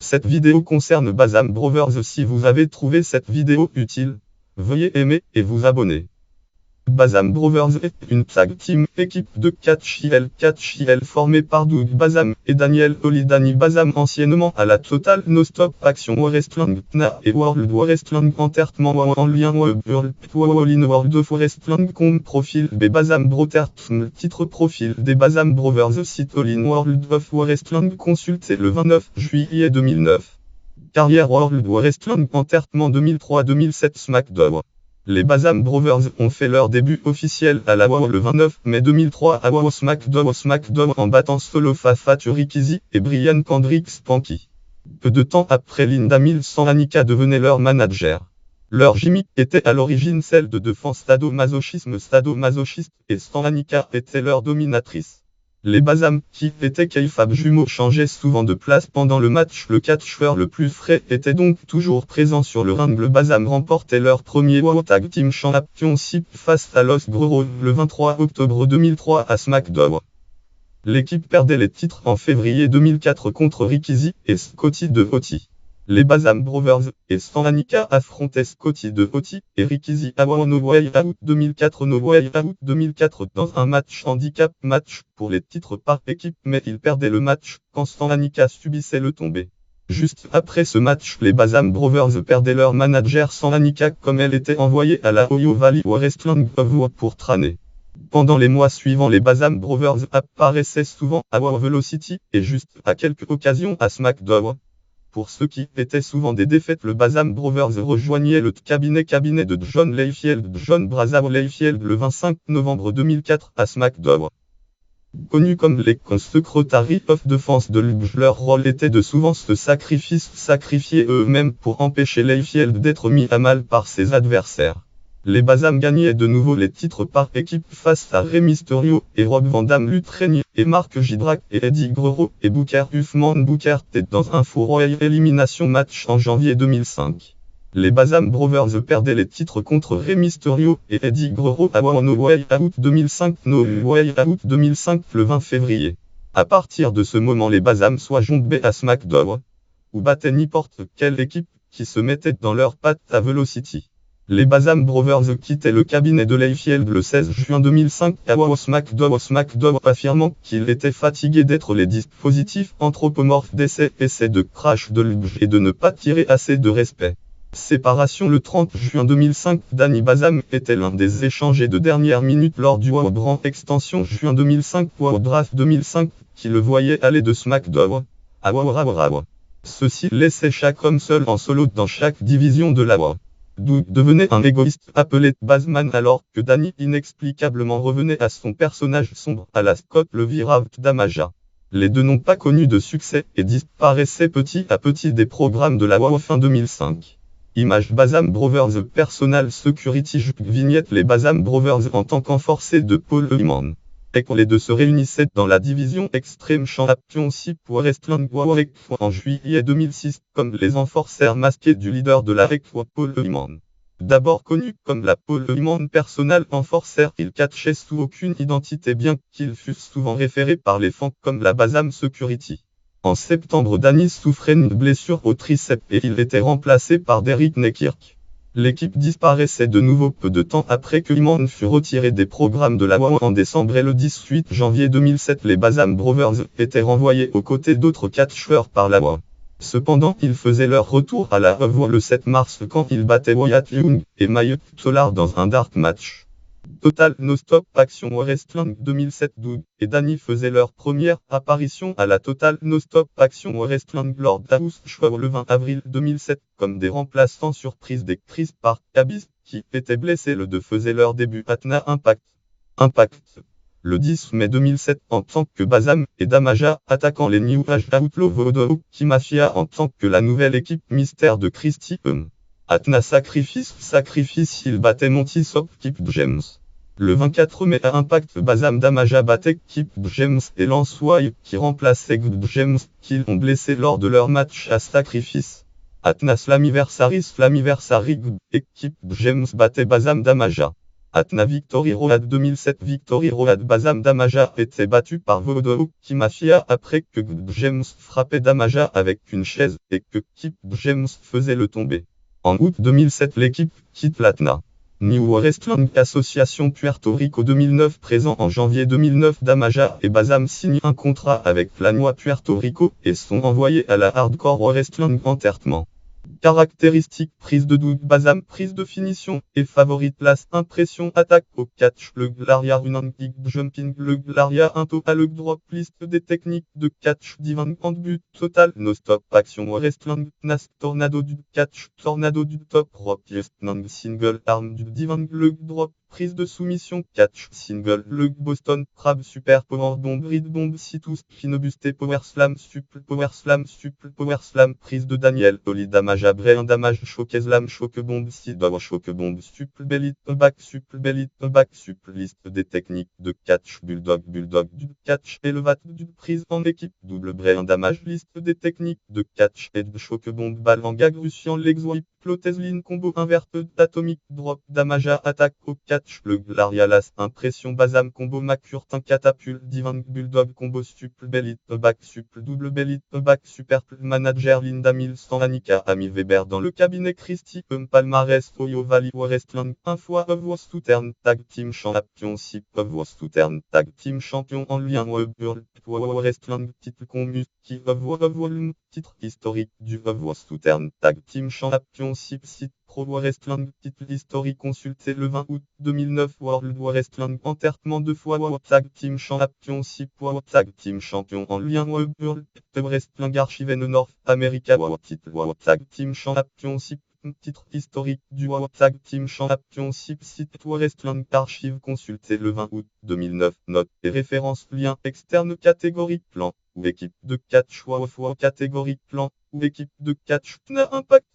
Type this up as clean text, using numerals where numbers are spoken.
Cette vidéo concerne Bazam Brothers. Si vous avez trouvé cette vidéo utile, veuillez aimer et vous abonner. Bazam Brothers est une tag team équipe de catch IL formée par Doug Bazam et Daniel Holly. Danny Bazam, anciennement à la Total No Stop Action Wrestling TNA et World Wrestling Entertainment en lien All in World of Wrestling com profil B Bazam Brothers. Titre profil des Bazam Brothers, site All in World of Wrestling, consulté le 29 juillet 2009. Carrière World Wrestling Entertainment 2003-2007 SmackDown. Les Bazam Brothers ont fait leur début officiel à la WOW le 29 mai 2003 à WOW SmackDown en battant Solo Fatu Rikizi et Brian Kendrick Panky. Peu de temps après, Linda Mills Anika devenait leur manager. Leur gimmick était à l'origine celle de défense sadomasochiste et Anika était leur dominatrice. Les Bazam, qui étaient kayfabe jumeaux, changeaient souvent de place pendant le match. Le catcheur le plus frais était donc toujours présent sur le ring. Le Bazam remportait leur premier WOW Tag Team Championship face à Los Guerreros le 23 octobre 2003 à SmackDown. L'équipe perdait les titres en février 2004 contre Rikizi et Scotty de Hotty. Les Bazam Brothers et Anika affrontaient Scotty de Hotty et Rikizi à WOW No Way Out 2004 dans un match handicap match pour les titres par équipe, mais ils perdaient le match quand Anika subissait le tombé. Juste après ce match, les Bazam Brothers perdaient leur manager Anika comme elle était envoyée à la Ohio Valley Wrestling pour traîner. Pendant les mois suivants, les Bazam Brothers apparaissaient souvent à WOW Velocity et juste à quelques occasions à SmackDown. Pour ceux qui étaient souvent des défaites, le Bazam Brothers rejoignait le cabinet de John Brazao Layfield le 25 novembre 2004 à SmackDown. Connus comme les Secretary of Defense de l'UBJ, leur rôle était de souvent se sacrifier eux-mêmes pour empêcher Layfield d'être mis à mal par ses adversaires. Les Bazam gagnaient de nouveau les titres par équipe face à Rey Mysterio et Rob Van Dam, Lutte Régnier et Mark Jindrak et Eddie Guerrero et Booker Huffman. Booker T dans un Full Royal Elimination match en janvier 2005. Les Bazam Brothers perdaient les titres contre Rey Mysterio et Eddie Guerrero à WOW No Way Out 2005 le 20 février. À partir de ce moment, les Bazam soit jombaient à SmackDown ou battaient n'importe quelle équipe qui se mettait dans leurs pattes à Velocity. Les Bazam Brothers quittaient le cabinet de Layfield le 16 juin 2005 à WOW SmackDown, affirmant qu'il était fatigué d'être les dispositifs anthropomorphes d'essai de crash de l'UBJ et de ne pas tirer assez de respect. Séparation le 30 juin 2005. Danny Bazam était l'un des échangés de dernière minute lors du WOW Brand Extension juin 2005 WOW Draft 2005 qui le voyait aller de SmackDown à WOW. Ceci laissait chaque homme seul en solo dans chaque division de la WOW. Doug devenait un égoïste appelé Bazman alors que Danny inexplicablement revenait à son personnage sombre à la Scott le Viravt Damaja. Les deux n'ont pas connu de succès et disparaissaient petit à petit des programmes de la WOW fin 2005. Image Bazam Brothers Personal Security vignette les Bazam Brothers en tant qu'enforcés de Paul Heyman. Et quand les deux se réunissaient dans la division Extreme Championship Wrestling en juillet 2006 comme les enforceurs masqués du leader de la Paul Heyman. D'abord connu comme la Paul Heyman Personal Enforcer, il catchait sous aucune identité bien qu'il fût souvent référé par les fans comme la Bazam Security. En septembre, Danny souffrait une blessure au triceps et il était remplacé par Derrick Nekirk. L'équipe disparaissait de nouveau peu de temps après que Heyman fut retiré des programmes de la WOW en décembre et le 18 janvier 2007 les Bazam Brothers étaient renvoyés aux côtés d'autres catcheurs par la WOW. Cependant, ils faisaient leur retour à la WOW le 7 mars quand ils battaient Wyatt Young et Matt Solar dans un dark match. Total No Stop Action Wrestling 2007. Doug et Danny faisaient leur première apparition à la Total No Stop Action Wrestling lors d'House Show le 20 avril 2007 comme des remplaçants surprises des Chris Park Abyss qui étaient blessés. Le 2 faisaient leur début à TNA Impact. Le 10 mai 2007 en tant que Bazam et Damaja attaquant les New Age Outlaw Voodoo Mafia en tant que la nouvelle équipe mystère de Christy Atna Sacrifice, il battait Monty Soap Kip James. Le 24 mai à Impact, Bazam Damaja battait Kip James et Lance Wyatt qui remplaçait James, qu'ils ont blessé lors de leur match à Sacrifice. Atna Slammiversary et Kip James battait Bazam Damaja. Atna Victory Road 2007 Victory Road Basam Damaja était battu par Vodouki Mafia après que James frappait Damaja avec une chaise et que Kip James faisait le tomber. En août 2007 l'équipe quitte l'Atna New Wrestling Association Puerto Rico 2009 présent en janvier 2009 Damaja et Basam signent un contrat avec la New Puerto Rico et sont envoyés à la Hardcore Wrestling Entertainment. Caractéristiques prise de doute Basam prise de finition et favorite place impression attaque au catch le glaria running kick jumping le glaria into à le drop liste des techniques de catch divine hand but total no stop action wrestling nas tornado du catch tornado du top rope just single arm du divine le drop prise de soumission catch single le Boston crab super power bomb read bomb situs finobusté power slam power slam prise de Daniel Oli Damaja Brian Damage choke slam choke bomb sidor choke bomb belly back liste des techniques de catch bulldog du catch élevate du prise en équipe double Brian Damage liste des techniques de catch et de choke bomb balle en gag russian legs whip Plotesline combo inverted atomic drop Damaja attaque au catch le glarialas impression Basam combo macurtin catapulte divine bulldog combo belly back double belly back super manager Linda Mills Annika Amy Weber dans le cabinet Christy palmarès Oyo Valley Wrestling un fois of was to turn tag team champion 6 of was to turn tag team champion en lien World Wrestling titre commu qui of volume titre historique du of was to turn tag team champion site Pro Wrestling titre historique consulté le 20 août 2009 World Wrestling enterrement 2 fois World Tag Team Champion 6 World Tag Team Champion en lien World Wrestling Archive North America World titre World Tag Team Champion 6 titre historique du World Tag Team Championship site Wrestling Archive consulté le 20 août 2009 notes et références lien externe catégorie plan ou équipe de catch catégorie plan ou équipe de catch Impact